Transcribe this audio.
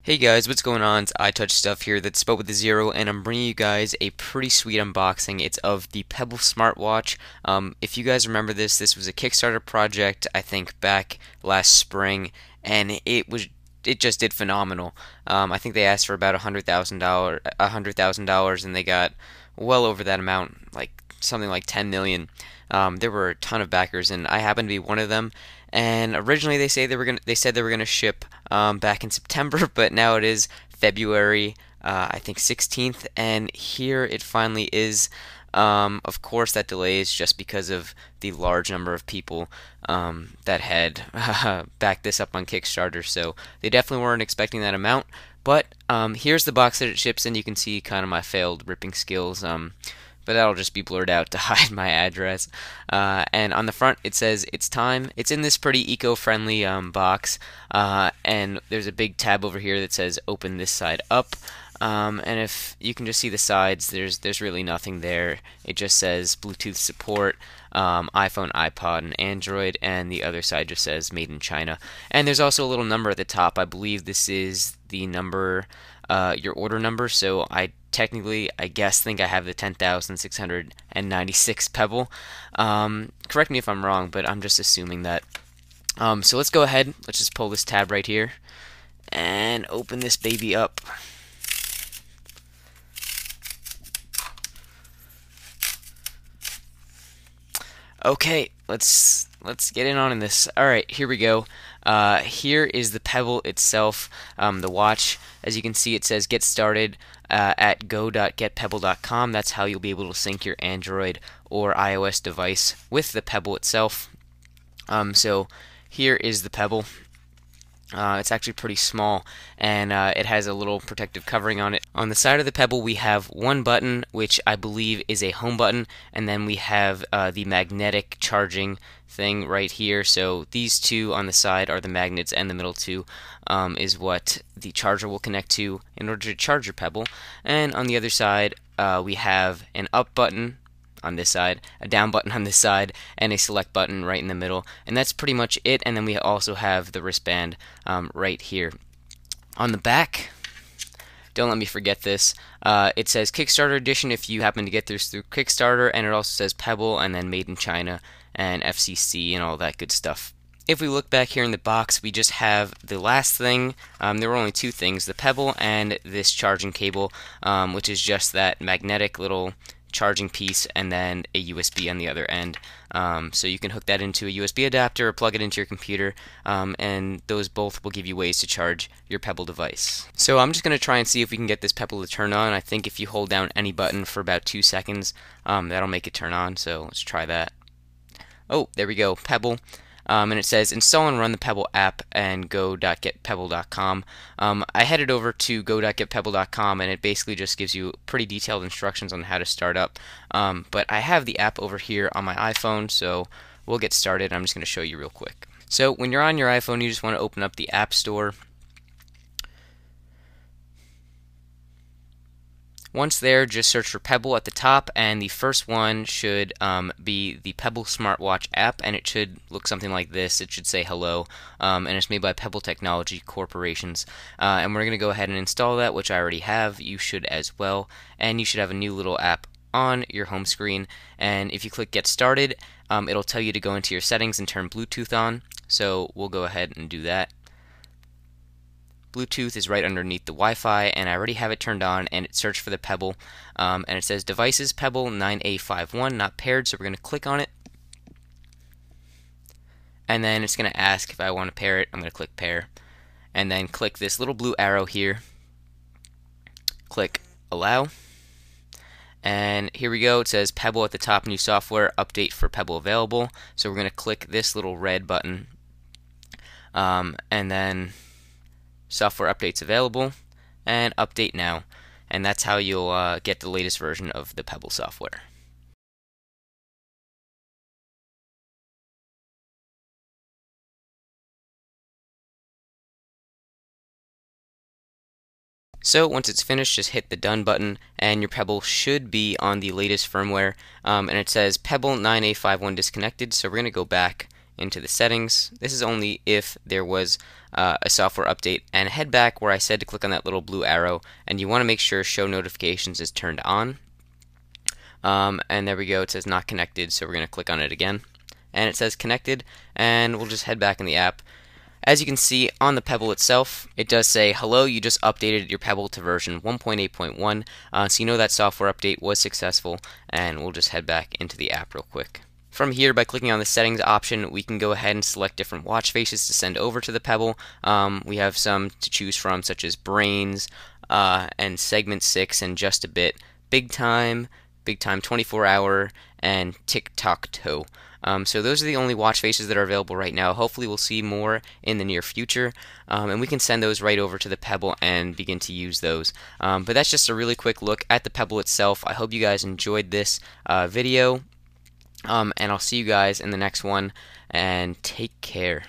Hey guys, what's going on? It's iTouch here that's spelled with a zero, and I'm bringing you guys a pretty sweet unboxing. It's of the Pebble smartwatch. If you guys remember this was a Kickstarter project, I think back last spring, and it just did phenomenal. I think they asked for about $100,000, and they got well over that amount, like something like 10 million. There were a ton of backers, and I happened to be one of them. And originally they said they were gonna ship back in September, but now it is February, I think 16th, and here it finally is. Of course, that delay is just because of the large number of people that had backed this up on Kickstarter, so they definitely weren't expecting that amount. But here's the box that it ships in. You can see kind of my failed ripping skills. But that'll just be blurred out to hide my address. And on the front, it says it's time. It's in this pretty eco-friendly box, and there's a big tab over here that says open this side up. And if you can just see the sides, there's really nothing there. It just says Bluetooth support, iPhone, iPod, and Android, and the other side just says Made in China. And there's also a little number at the top. I believe this is the number, your order number. So I guess think I have the 10,696 Pebble. Correct me if I'm wrong, but I'm just assuming that. So let's go ahead. Let's just pull this tab right here and open this baby up. Okay, let's get in this. All right, here we go. Here is the Pebble itself, the watch. As you can see, it says get started at go.getpebble.com. That's how you'll be able to sync your Android or iOS device with the Pebble itself. So here is the Pebble. It's actually pretty small, and it has a little protective covering on it. On the side of the Pebble, we have one button, which I believe is a home button, and then we have the magnetic charging thing right here. So these two on the side are the magnets, and the middle two is what the charger will connect to in order to charge your Pebble. And on the other side, we have an up button on this side, a down button on this side, and a select button right in the middle. And that's pretty much it. And then we also have the wristband right here. On the back, don't let me forget this, it says Kickstarter edition if you happen to get this through Kickstarter, and it also says Pebble and then Made in China and FCC and all that good stuff. If we look back here in the box, we just have the last thing. There were only two things, the Pebble and this charging cable, which is just that magnetic little charging piece and then a USB on the other end. So you can hook that into a USB adapter or plug it into your computer, and those both will give you ways to charge your Pebble device. So I'm just going to try and see if we can get this Pebble to turn on. I think if you hold down any button for about 2 seconds, that'll make it turn on. So let's try that. Oh, there we go, Pebble. And it says install and run the Pebble app and go.getpebble.com. I headed over to go.getpebble.com, and it basically just gives you pretty detailed instructions on how to start up. But I have the app over here on my iPhone, so we'll get started. I'm just going to show you real quick. So when you're on your iPhone, you just want to open up the App Store. Once there, just search for Pebble at the top, and the first one should be the Pebble smartwatch app, and it should look something like this. It should say hello, and it's made by Pebble Technology Corporations. And we're going to go ahead and install that, which I already have. You should as well, and you should have a new little app on your home screen. And if you click Get Started, it'll tell you to go into your settings and turn Bluetooth on. So we'll go ahead and do that. Bluetooth is right underneath the Wi-Fi, and I already have it turned on, and it searched for the Pebble, and it says devices Pebble 9A51 not paired, so we're going to click on it, and then it's going to ask if I want to pair it. I'm going to click pair, and then click this little blue arrow here, click allow, and here we go. It says Pebble at the top, new software update for Pebble available, so we're going to click this little red button, and then software updates available, and update now, and that's how you'll get the latest version of the Pebble software. So once it's finished, just hit the done button, and your Pebble should be on the latest firmware, and it says Pebble 9A51 disconnected, so we're going to go back into the settings. This is only if there was a software update, and head back where I said to click on that little blue arrow, and you want to make sure show notifications is turned on. And there we go, it says not connected, so we're going to click on it again, and it says connected, and we'll just head back in the app. As you can see on the Pebble itself, it does say, hello, you just updated your Pebble to version 1.8.1, so you know that software update was successful, and we'll just head back into the app real quick. From here, by clicking on the settings option, we can go ahead and select different watch faces to send over to the Pebble. We have some to choose from, such as Brains, and Segment 6, and Just a Bit, Big Time 24 Hour, and Tic-Toc-Toe. So those are the only watch faces that are available right now. Hopefully we'll see more in the near future, and we can send those right over to the Pebble and begin to use those. But that's just a really quick look at the Pebble itself. I hope you guys enjoyed this video, and I'll see you guys in the next one, and take care.